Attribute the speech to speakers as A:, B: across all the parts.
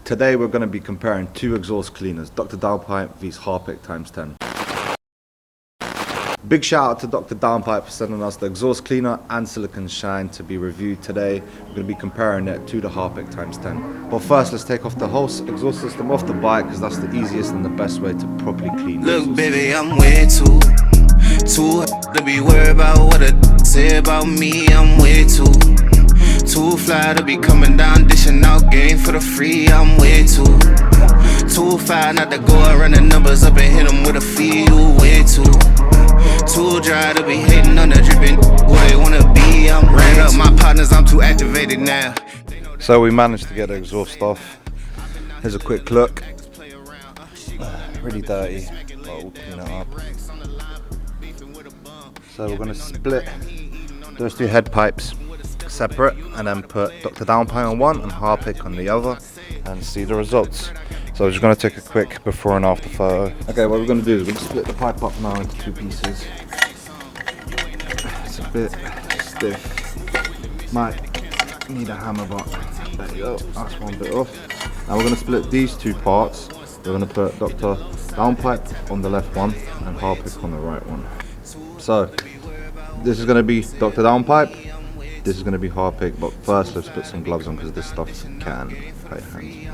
A: Today we're going to be comparing two exhaust cleaners, Drdownpipe vs Harpic ×10. Big shout out to Drdownpipe for sending us the exhaust cleaner and silicone shine to be reviewed today. We're going to be comparing it to the Harpic ×10. But first, let's take off the whole exhaust system off the bike, because that's the easiest and the best way to properly clean it.
B: Look baby, I'm way too to be worried about what a say about me. I'm way too fly to be coming down dishing out game for the free. I'm way too fly not to go and run the numbers up and hit them with a fee. You way too dry to be hating on the dripping who they wanna be. I'm ran up my partners, I'm too activated now.
A: So we managed to get the exhaust off. Here's a quick look. Really dirty, but we'll clean it up. So we're going to split those two head pipes separate and then put Drdownpipe on one and Harpic on the other and see the results. So we're just going to take a quick before and after photo. Okay, what we're going to do is we're going to split the pipe up now into two pieces. It's a bit stiff. Might need a hammer, but there you go. That's one bit off. Now we're going to split these two parts. We're going to put Drdownpipe on the left one and Harpic on the right one. So this is going to be Drdownpipe. This is going to be Harpic, but first let's put some gloves on because this stuff can hurt hands.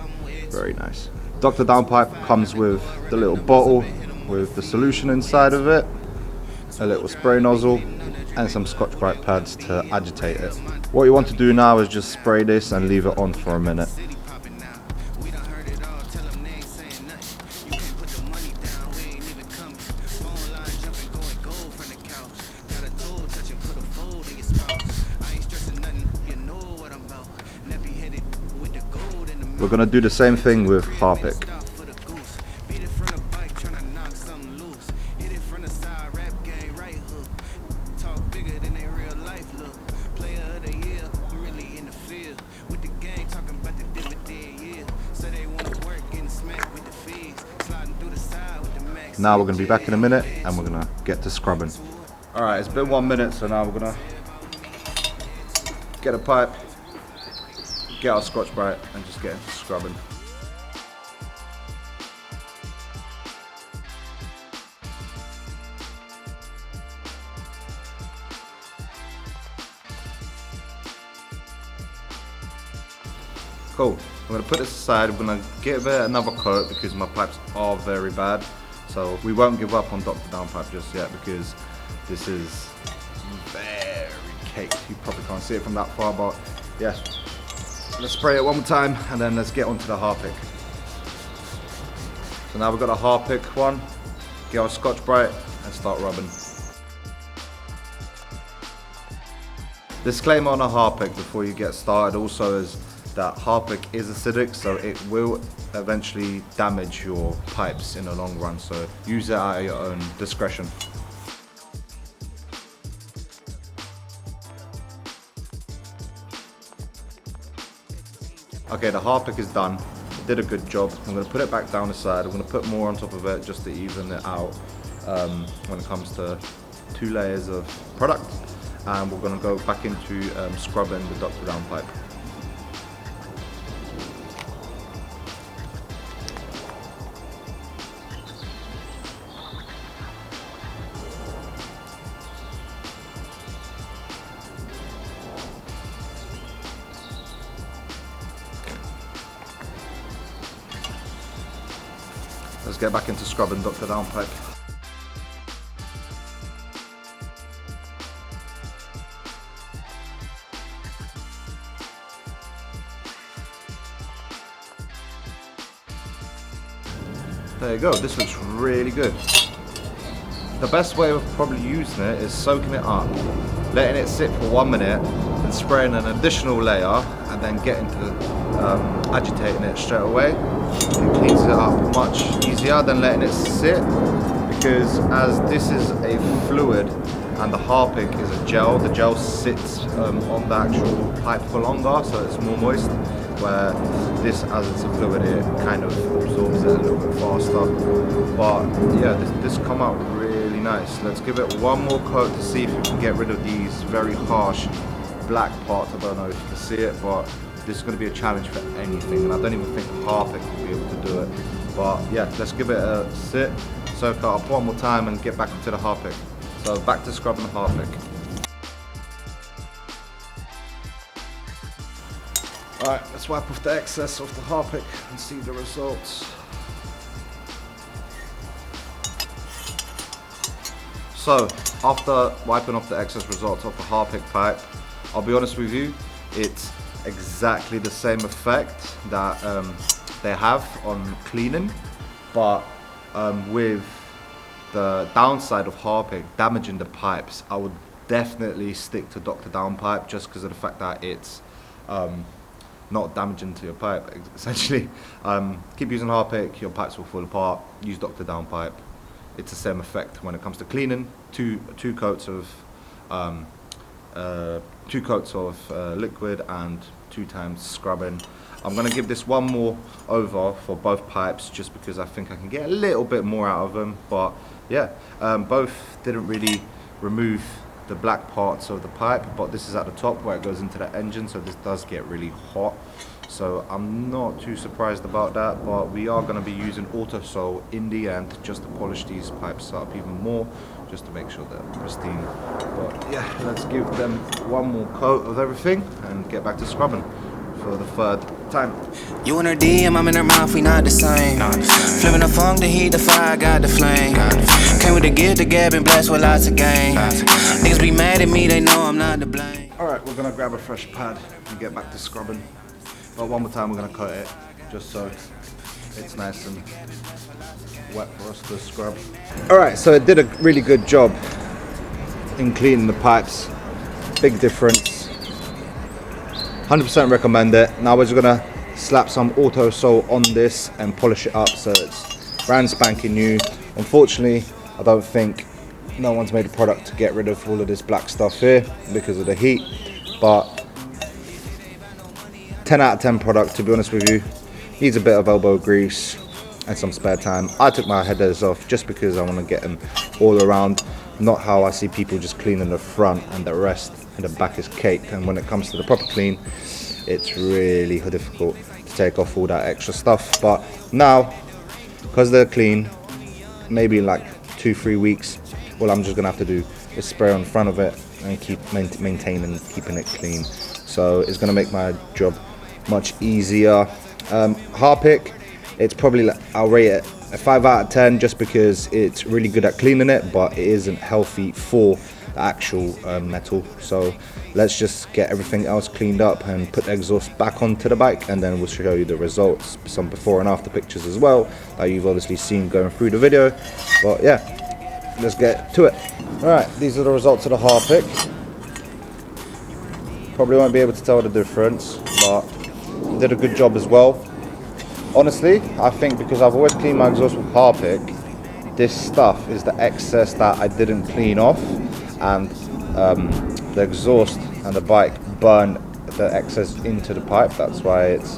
A: Very nice. Drdownpipe comes with the little bottle with the solution inside of it, a little spray nozzle and some Scotch-Brite pads to agitate it. What you want to do now is just spray this and leave it on for a minute. We're going to do the same thing with Harpic. Now we're going to be back in a minute and we're going to get to scrubbing. Alright, it's been 1 minute, so now we're going to get a pipe, get our Scotch-Brite and just get into scrubbing. Cool, I'm going to put this aside. I'm going to give it another coat because my pipes are very bad. So we won't give up on Drdownpipe just yet because this is very caked. You probably can't see it from that far, but yes. Let's spray it one more time and then let's get onto the Harpic. So now we've got a Harpic one, get our Scotch-Brite and start rubbing. Disclaimer on a Harpic before you get started also is that Harpic is acidic, so it will eventually damage your pipes in the long run, so use it at your own discretion. Okay, the Harpic is done. It did a good job. I'm going to put it back down the side. I'm going to put more on top of it just to even it out when it comes to 2 layers of product. And we're going to go back into scrubbing the Drdownpipe. Let's get back into scrubbing Drdownpipe. There you go, this looks really good. The best way of probably using it is soaking it up, letting it sit for 1 minute, and spraying an additional layer, and then getting to agitating it straight away. It cleans it up much easier than letting it sit, because as this is a fluid and the Harpic is a gel, the gel sits on the actual pipe for longer, so it's more moist, where this, as it's a fluid, it kind of absorbs it a little bit faster. But yeah, this come out really nice. Let's give it one more coat to see if we can get rid of these very harsh black parts. I don't know if you can see it, but this is going to be a challenge for anything, and I don't even think Harpic will be able to do it. But yeah, let's give it a sit, soak it up one more time and get back to the Harpic. So back to scrubbing the Harpic. Alright, let's wipe off the excess of the Harpic and see the results. So, after wiping off the excess results of the Harpic pipe, I'll be honest with you, it's exactly the same effect that they have on cleaning, but with the downside of Harpic damaging the pipes, I would definitely stick to Drdownpipe just because of the fact that it's not damaging to your pipe, essentially. Keep using Harpic, your pipes will fall apart. Use Drdownpipe. It's the same effect when it comes to cleaning. Two coats of liquid and 2 times scrubbing. I'm gonna give this one more over for both pipes just because I think I can get a little bit more out of them. But yeah, both didn't really remove the black parts of the pipe, but this is at the top where it goes into the engine, so this does get really hot. So I'm not too surprised about that, but we are going to be using Autosol in the end just to polish these pipes up even more, just to make sure they're pristine. But yeah, let's give them one more coat of everything and get back to scrubbing for the 3rd time.
B: You in her DM, I'm in her mouth, we not the same. Flipping the funk, the heat, the fire, got the flame. Came with the gift, the gab, and blast with lots of game. Niggas be mad at me, they know I'm not to blame.
A: Alright, we're going to grab a fresh pad and get back to scrubbing. But one more time we're going to coat it, just so it's nice and wet for us to scrub. Alright, so it did a really good job in cleaning the pipes. Big difference. 100% recommend it. Now we're just going to slap some Autosol on this and polish it up so it's brand spanking new. Unfortunately, I don't think no one's made a product to get rid of all of this black stuff here because of the heat, but 10 out of 10 product, to be honest with you. Needs a bit of elbow grease and some spare time. I took my headers off just because I want to get them all around, not how I see people just cleaning the front and the rest and the back is cake. And when it comes to the proper clean, it's really difficult to take off all that extra stuff. But now, because they're clean, maybe in like 2-3 weeks, all I'm just gonna have to do is spray on the front of it and keep maintaining keeping it clean. So it's gonna make my job much easier. Harpic, it's probably, I'll rate it a 5 out of 10 just because it's really good at cleaning it, but it isn't healthy for the actual metal. So let's just get everything else cleaned up and put the exhaust back onto the bike, and then we'll show you the results, some before and after pictures as well that you've obviously seen going through the video. But yeah, let's get to it. Alright, these are the results of the Harpic. Probably won't be able to tell the difference, but did a good job as well. Honestly, I think because I've always cleaned my exhaust with Harpic, this stuff is the excess that I didn't clean off, and the exhaust and the bike burn the excess into the pipe. That's why it's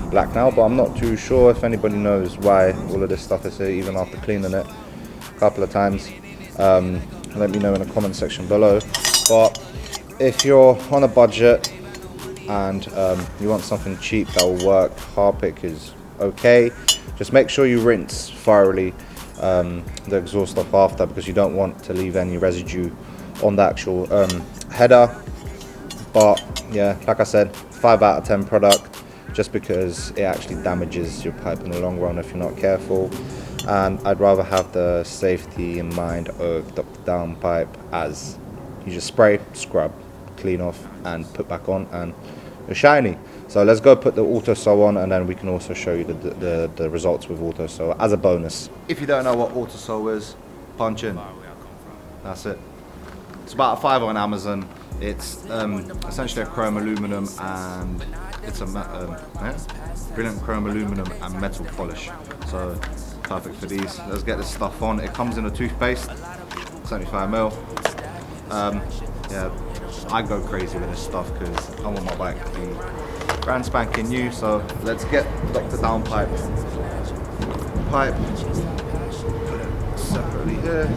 A: black now, but I'm not too sure if anybody knows why all of this stuff is here even after cleaning it a couple of times. Let me know in the comment section below. But if you're on a budget and you want something cheap that will work, Harpic is okay. Just make sure you rinse thoroughly the exhaust off after, because you don't want to leave any residue on the actual header. But yeah, like I said, 5 out of 10 product, just because it actually damages your pipe in the long run if you're not careful. And I'd rather have the safety in mind of Drdownpipe, as you just spray, scrub, clean off and put back on and you're shiny. So let's go put the Autosol on, and then we can also show you the results with Autosol as a bonus. If you don't know what Autosol is, punch in. That's it. It's about a £5 on Amazon. It's essentially a chrome aluminum, and it's a brilliant chrome aluminum and metal polish. So perfect for these. Let's get this stuff on. It comes in a toothpaste, 75ml. Yeah, I go crazy with this stuff because I want my bike to be brand spanking new. So let's get Drdownpipe pipe, put it separately here,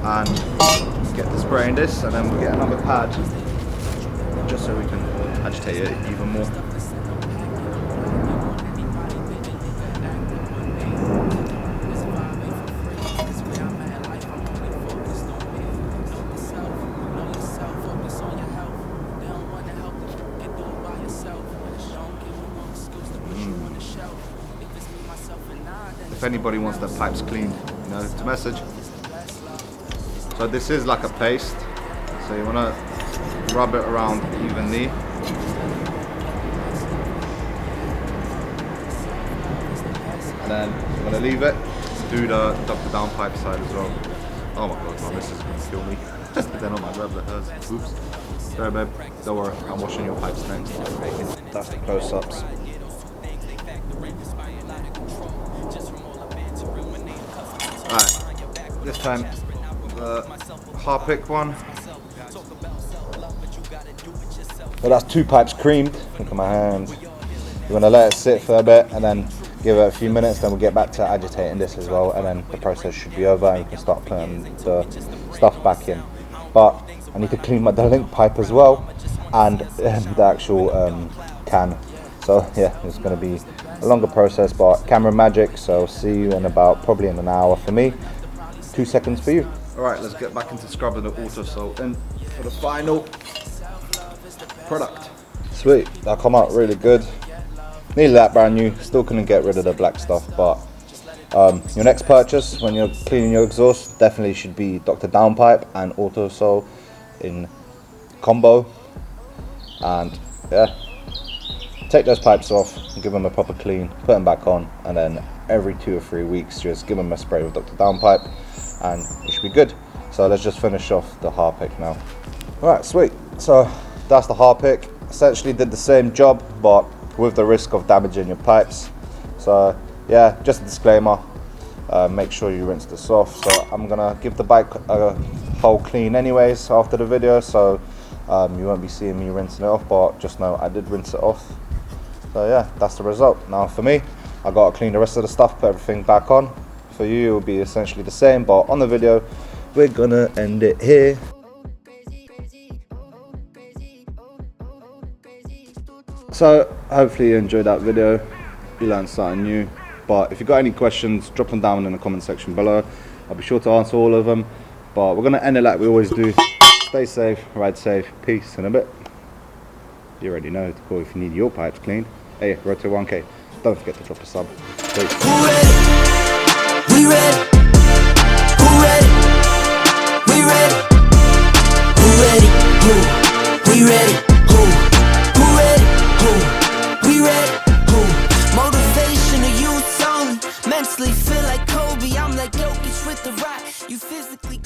A: and get the spray in this, and then we'll get another pad just so we can agitate it even more. If anybody wants their pipes cleaned, you know, to message. So this is like a paste, so you want to rub it around evenly. And then I'm going to leave it to do the Drdownpipe side as well. Oh my god, my missus is going to kill me. Then on my grab that hurts. Oops. Sorry babe, don't worry, I'm washing your pipes next. That's the close-ups. Alright, this time the Harpic one. Well, that's 2 pipes creamed. Look at my hand. You want to let it sit for a bit and then give it a few minutes, then we'll get back to agitating this as well, and then the process should be over and you can start putting the stuff back in. But I need to clean the link pipe as well and the actual can. So yeah, it's going to be a longer process, but camera magic, so see you in about probably in an hour for me, 2 seconds for you. Alright, let's get back into scrubbing the auto salt in for the final product. Sweet, that come out really good. Nearly that brand new, still couldn't get rid of the black stuff, but your next purchase when you're cleaning your exhaust definitely should be Drdownpipe and auto salt in combo. And yeah, take those pipes off, give them a proper clean, put them back on, and then every 2 or 3 weeks just give them a spray with Drdownpipe and it should be good. So let's just finish off the Harpic now. Alright, sweet. So that's the Harpic. Essentially did the same job, but with the risk of damaging your pipes. So yeah, just a disclaimer, make sure you rinse this off. So I'm gonna give the bike a whole clean anyways after the video, so you won't be seeing me rinsing it off, but just know I did rinse it off. So yeah, that's the result. Now for me, I gotta clean the rest of the stuff, put everything back on. For you, it will be essentially the same, but on the video, we're gonna end it here. So hopefully you enjoyed that video, you learned something new. But if you've got any questions, drop them down in the comment section below. I'll be sure to answer all of them. But we're gonna end it like we always do. Stay safe, ride safe, peace in a bit. You already know to call if you need your pipes cleaned. Hey, road to 1K. Don't forget to drop a sub. Peace.
B: Who ready? We ready. Who ready? We ready. Who ready? Who? We ready. Who? Who ready? Who? We ready. Who? Motivation to youth only. Mentally feel like Kobe. I'm like Jokic with the rock. You physically